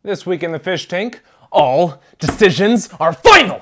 This week in the fish tank, all decisions are final!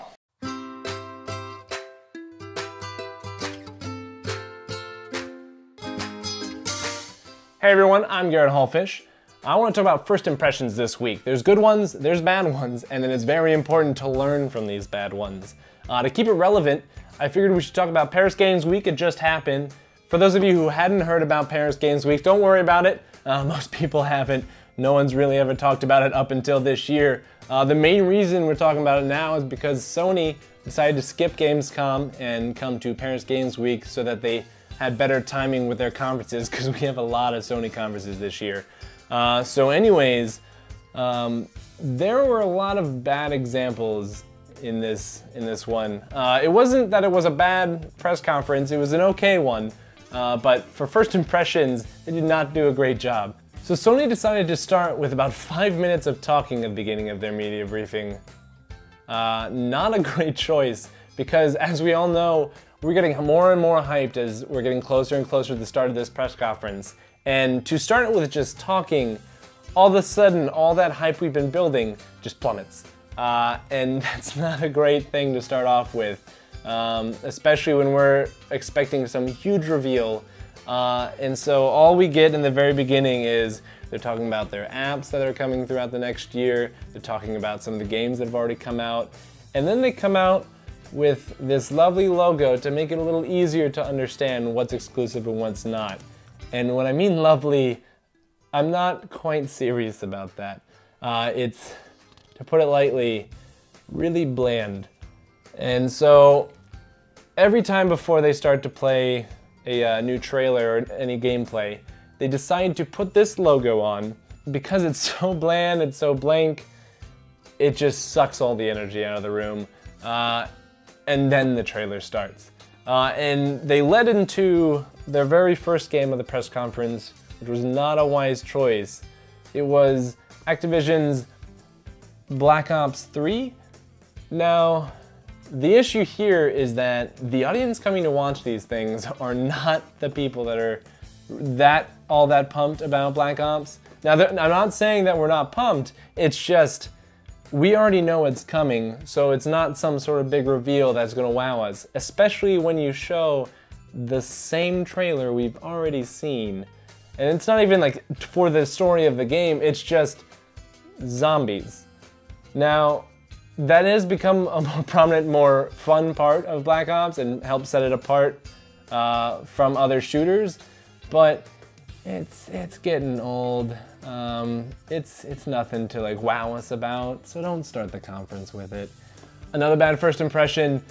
Hey everyone, I'm Garrett Hulfish. I want to talk about first impressions this week. There's good ones, there's bad ones, and then it's very important to learn from these bad ones. To keep it relevant, I figured we should talk about Paris Games Week. It just happened. For those of you who hadn't heard about Paris Games Week, don't worry about it. Most people haven't. No one's really ever talked about it up until this year. The main reason we're talking about it now is because Sony decided to skip Gamescom and come to Paris Games Week so that they had better timing with their conferences, because we have a lot of Sony conferences this year. So anyways, there were a lot of bad examples in this one. It wasn't that it was a bad press conference, it was an okay one, but for first impressions, they did not do a great job. So Sony decided to start with about 5 minutes of talking at the beginning of their media briefing. Not a great choice, because as we all know, we're getting more and more hyped as we're getting closer and closer to the start of this press conference. And to start with just talking, all of a sudden, all that hype we've been building just plummets. And that's not a great thing to start off with, especially when we're expecting some huge reveal. And so all we get in the very beginning is they're talking about their apps that are coming throughout the next year, they're talking about some of the games that have already come out, and then they come out with this lovely logo to make it a little easier to understand what's exclusive and what's not. And when I mean lovely, I'm not quite serious about that. It's, to put it lightly, really bland. And so every time before they start to play a new trailer or any gameplay, they decide to put this logo on. Because it's so bland, it's so blank, it just sucks all the energy out of the room. And then the trailer starts. And they led into their very first game of the press conference, which was not a wise choice. It was Activision's Black Ops 3. Now, the issue here is that the audience coming to watch these things are not the people that are all that pumped about Black Ops. Now, I'm not saying that we're not pumped, it's just we already know it's coming, so it's not some sort of big reveal that's gonna wow us, especially when you show the same trailer we've already seen. And it's not even like for the story of the game, it's just zombies. Now, that has become a more prominent, more fun part of Black Ops and helps set it apart from other shooters, but it's getting old. It's nothing to like wow us about, so don't start the conference with it. Another bad first impression,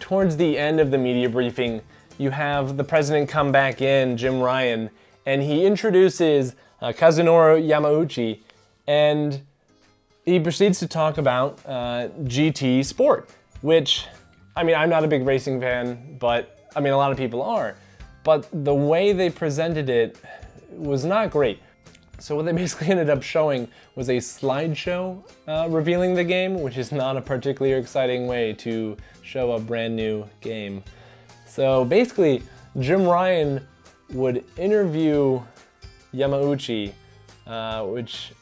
towards the end of the media briefing, you have the president come back in, Jim Ryan, and he introduces Kazunori Yamauchi, and he proceeds to talk about GT Sport, which, I mean, I'm not a big racing fan, but I mean, a lot of people are. But the way they presented it was not great. So what they basically ended up showing was a slideshow revealing the game, which is not a particularly exciting way to show a brand new game. So basically, Jim Ryan would interview Yamauchi, which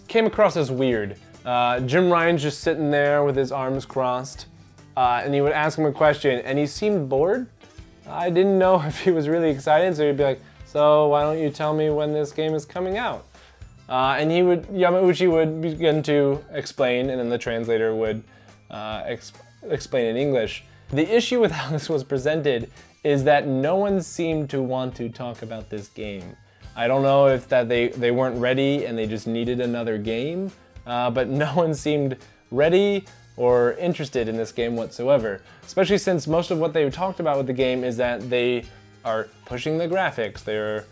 came across as weird. Jim Ryan's just sitting there with his arms crossed, and he would ask him a question, and he seemed bored. I didn't know if he was really excited, so he'd be like, "So why don't you tell me when this game is coming out?" And Yamauchi would begin to explain, and then the translator would explain in English. The issue with how this was presented is that no one seemed to want to talk about this game. I don't know if that they weren't ready and they just needed another game, but no one seemed ready or interested in this game whatsoever. Especially since most of what they talked about with the game is that they are pushing the graphics, they're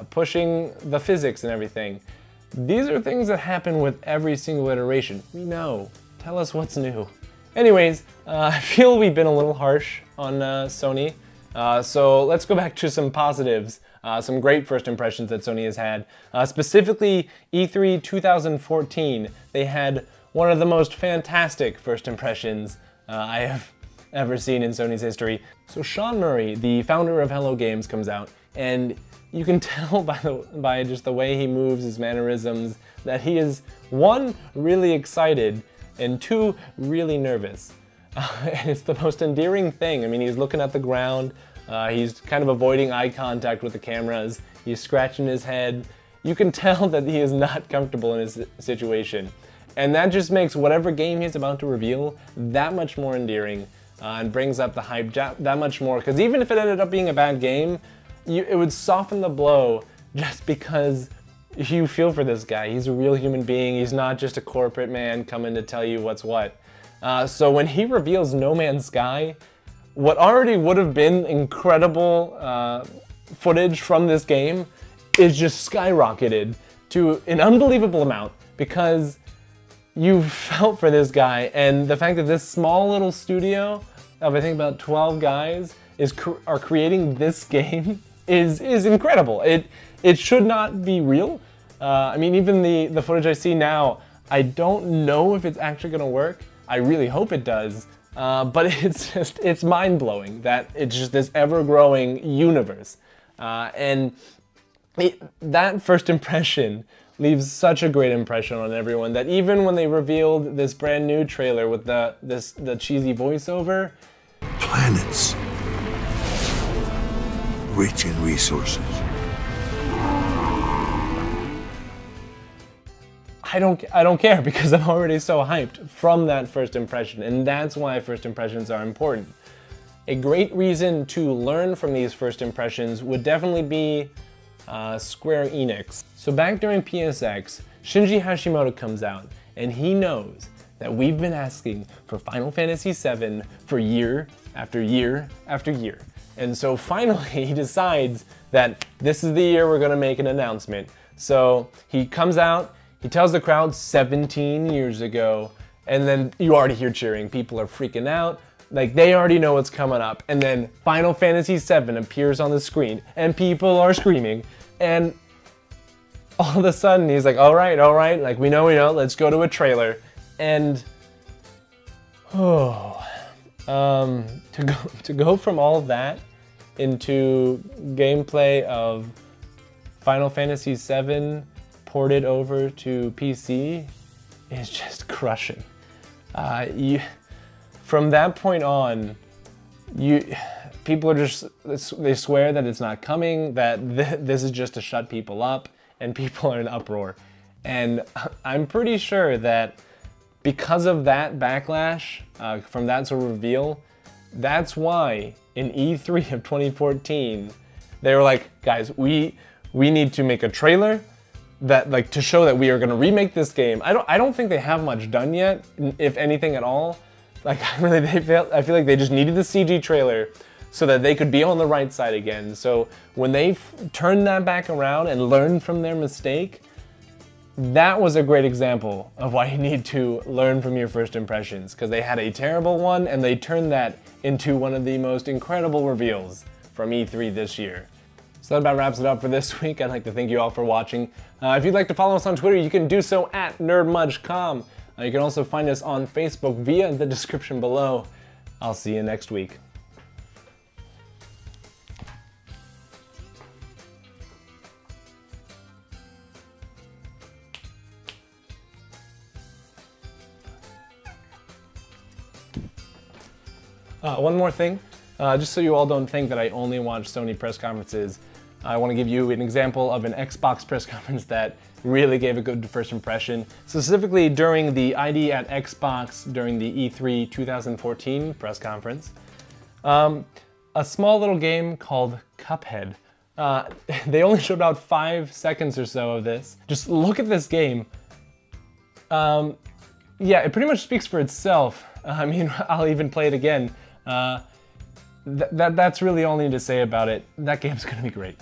pushing the physics and everything. These are things that happen with every single iteration. We know. Tell us what's new. Anyways, I feel we've been a little harsh on Sony. So let's go back to some positives, some great first impressions that Sony has had. Specifically, E3 2014, they had one of the most fantastic first impressions I have ever seen in Sony's history. So Sean Murray, the founder of Hello Games, comes out and you can tell by just the way he moves, his mannerisms, that he is, one, really excited, and two, really nervous. And it's the most endearing thing. I mean, he's looking at the ground, he's kind of avoiding eye contact with the cameras, he's scratching his head. You can tell that he is not comfortable in his situation. And that just makes whatever game he's about to reveal that much more endearing, and brings up the hype that much more. Because even if it ended up being a bad game, it would soften the blow just because you feel for this guy. He's a real human being. He's not just a corporate man coming to tell you what's what. So when he reveals No Man's Sky, what already would have been incredible footage from this game is just skyrocketed to an unbelievable amount, because you felt for this guy, and the fact that this small little studio of I think about 12 guys are creating this game is incredible. It should not be real. I mean, even the footage I see now, I don't know if it's actually gonna work. I really hope it does, but it's mind-blowing that it's just this ever-growing universe. And that first impression leaves such a great impression on everyone that even when they revealed this brand new trailer with the cheesy voiceover, planets rich in resources. I don't care, because I'm already so hyped from that first impression, and that's why first impressions are important. A great reason to learn from these first impressions would definitely be Square Enix. So back during PSX, Shinji Hashimoto comes out, and he knows that we've been asking for Final Fantasy VII for year after year after year. And so finally he decides that this is the year we're gonna make an announcement. So he comes out, he tells the crowd 17 years ago, and then you already hear cheering. People are freaking out. Like, they already know what's coming up. And then Final Fantasy VII appears on the screen, and people are screaming. And all of a sudden, he's like, all right, like, we know, let's go to a trailer. And, to go from all of that into gameplay of Final Fantasy VII ported over to PC is just crushing. From that point on, people are just, they swear that it's not coming, that this is just to shut people up, and people are in uproar. And I'm pretty sure that because of that backlash, from that sort of reveal, that's why in E3 of 2014, they were like, guys, we need to make a trailer that, like, to show that we are gonna remake this game. I don't think they have much done yet, if anything at all. Like, I feel like they just needed the CG trailer so that they could be on the right side again. So when they turned that back around and learned from their mistake, that was a great example of why you need to learn from your first impressions, because they had a terrible one and they turned that into one of the most incredible reveals from E3 this year. So that about wraps it up for this week. I'd like to thank you all for watching. If you'd like to follow us on Twitter, you can do so at NerdMudgeCom. You can also find us on Facebook via the description below. I'll see you next week. One more thing, just so you all don't think that I only watch Sony press conferences, I want to give you an example of an Xbox press conference that really gave a good first impression, specifically during the ID at Xbox during the E3 2014 press conference. A small little game called Cuphead. They only showed about 5 seconds or so of this. Just look at this game. Yeah, it pretty much speaks for itself. I mean, I'll even play it again. That's really all I need to say about it. That game's gonna be great.